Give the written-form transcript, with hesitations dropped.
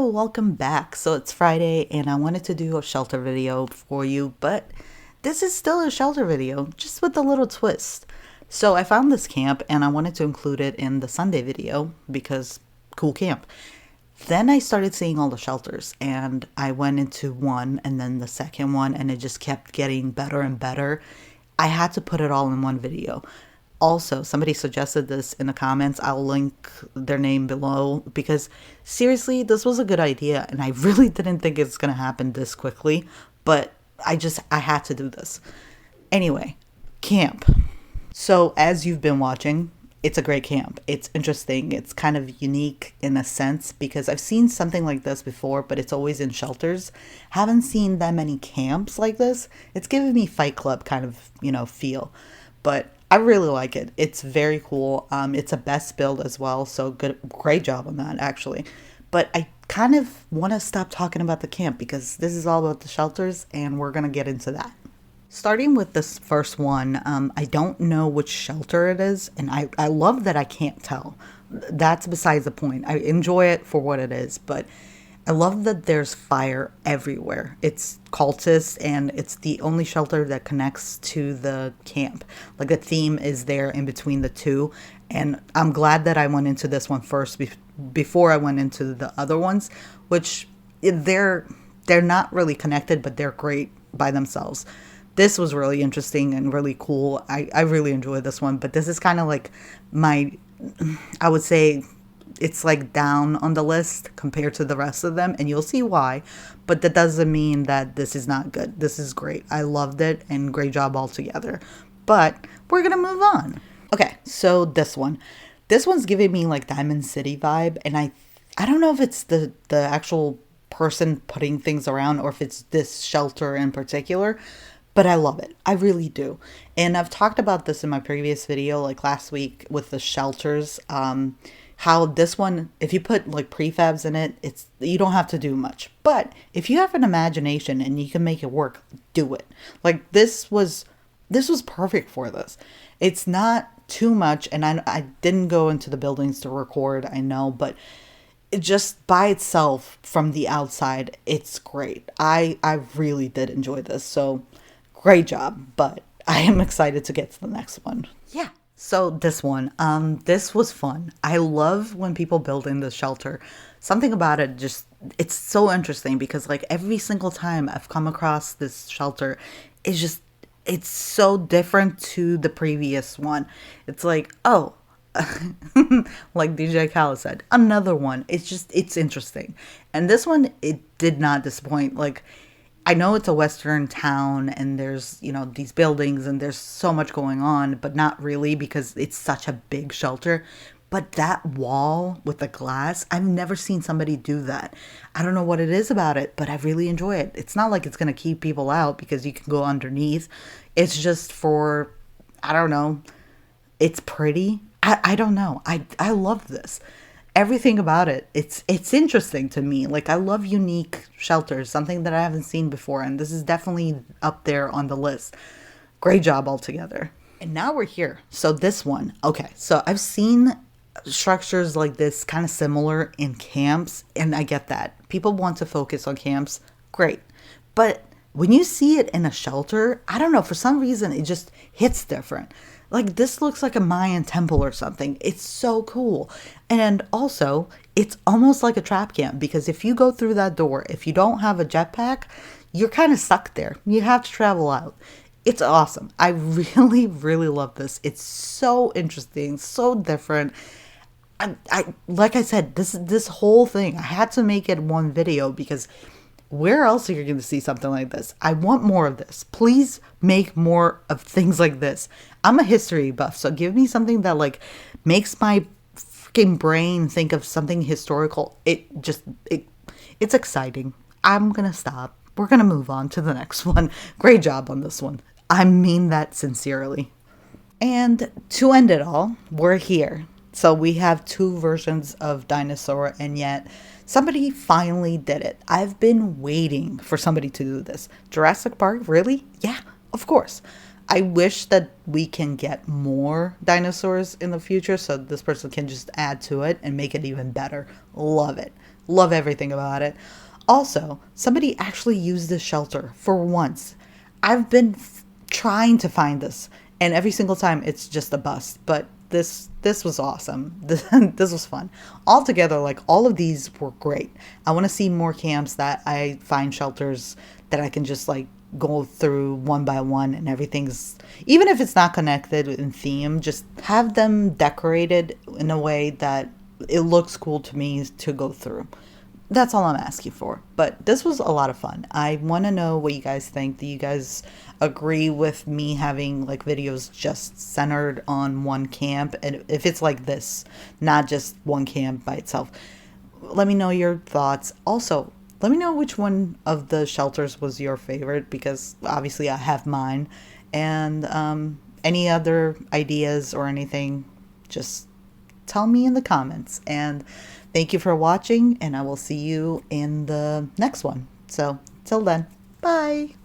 Hello, welcome back. So it's Friday and I wanted to do a shelter video for you, but this is still a shelter video, just with a little twist. So I found this camp and I wanted to include it in the Sunday video because cool camp. Then I started seeing all the shelters and I went into one and then the second one and it just kept getting better and better. I had to put it all in one video. Also, somebody suggested this in the comments. I'll link their name below because seriously, this was a good idea and I really didn't think it's going to happen this quickly, but I had to do this. Anyway, camp. So as you've been watching, it's a great camp. It's interesting. It's kind of unique in a sense because I've seen something like this before, but it's always in shelters. Haven't seen that many camps like this. It's giving me Fight Club kind of, feel. But I really like it. It's very cool. It's a best build as well. So great job on that actually. But I kind of want to stop talking about the camp because this is all about the shelters and we're going to get into that. Starting with this first one, I don't know which shelter it is, and I love that I can't tell. That's besides the point. I enjoy it for what it is, but I love that there's fire everywhere. It's Cultist, and it's the only shelter that connects to the camp. Like the theme is there in between the two, and I'm glad that I went into this one first before I went into the other ones, which they're not really connected, but they're great by themselves. This was really interesting and really cool. I really enjoyed this one, but this is kind of like I would say it's like down on the list compared to the rest of them, and you'll see why, but that doesn't mean that this is not good. This is great. I loved it and great job altogether, but we're gonna move on. Okay, so this one's giving me like Diamond City vibe, and I don't know if it's the actual person putting things around or if it's this shelter in particular, but I love it. I really do. And I've talked about this in my previous video, like last week with the shelters, how this one, if you put like prefabs in it, you don't have to do much. But if you have an imagination and you can make it work, do it. Like this was perfect for this. It's not too much, and I didn't go into the buildings to record, I know, but it just by itself from the outside, it's great. I really did enjoy this. So great job, but I am excited to get to the next one. Yeah. So this one, this was fun. I love when people build in the shelter. Something about it it's so interesting because like every single time I've come across this shelter, it's so different to the previous one. It's like, oh, like DJ Khaos said, another one. It's interesting. And this one, it did not disappoint. Like, I know it's a Western town and there's, these buildings and there's so much going on, but not really because it's such a big shelter. But that wall with the glass, I've never seen somebody do that. I don't know what it is about it, but I really enjoy it. It's not like it's going to keep people out because you can go underneath. It's just for, I don't know, it's pretty. I don't know. I love this. Everything about it, it's interesting to me. Like, I love unique shelters, something that I haven't seen before, and this is definitely up there on the list. Great job altogether. And now we're here. So this one, okay, so I've seen structures like this kind of similar in camps, and I get that. People want to focus on camps, great. But when you see it in a shelter, I don't know, for some reason, it just hits different. Like, this looks like a Mayan temple or something. It's so cool. And also, it's almost like a trap camp because if you go through that door, if you don't have a jetpack, you're kind of stuck there. You have to travel out. It's awesome. I really, really love this. It's so interesting, so different. I like I said, this whole thing, I had to make it one video because where else are you going to see something like this? I want more of this. Please make more of things like this. I'm a history buff, so give me something that like makes my freaking brain think of something historical. It's exciting. I'm going to stop. We're going to move on to the next one. Great job on this one. I mean that sincerely. And to end it all, we're here. So we have two versions of dinosaur, and yet somebody finally did it. I've been waiting for somebody to do this. Jurassic Park, really? Yeah, of course. I wish that we can get more dinosaurs in the future so this person can just add to it and make it even better. Love it. Love everything about it. Also, somebody actually used this shelter for once. I've been trying to find this, and every single time it's just a bust. But this was awesome. This was fun. Altogether, like all of these were great. I want to see more camps that I find shelters that I can just like go through one by one, and everything's, even if it's not connected in theme, just have them decorated in a way that it looks cool to me to go through. That's all I'm asking for. But this was a lot of fun. I want to know what you guys think. Do you guys agree with me having like videos just centered on one camp? And if it's like this, not just one camp by itself, let me know your thoughts. Also, let me know which one of the shelters was your favorite, because obviously I have mine. And any other ideas or anything, just tell me in the comments. And thank you for watching, and I will see you in the next one. So, till then, bye.